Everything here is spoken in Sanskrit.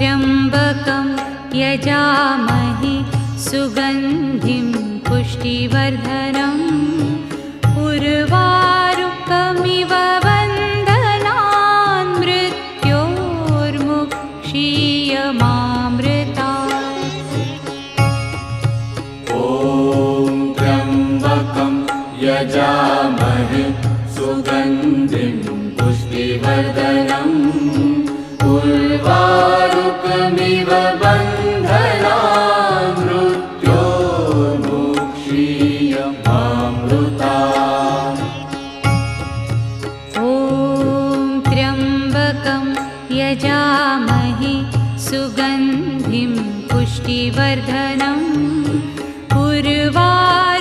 त्र्यम्बकं यजामहे सुगन्धिं पुष्टिवर्धनम् उर्वारुकमिव बन्धनान् मृत्योर्मुक्षीयमामृतात्। ॐ त्र्यम्बकं यजामहे सुगन्धिं पुष्टिवर्धनम् उर्वारुकमिव बन्धनान् मृत्योर्मुक्षीयमामृतात्। ॐ त्र्यम्बकं यजामहे सुगन्धिं पुष्टिवर्धनम् उर्वारुकमिव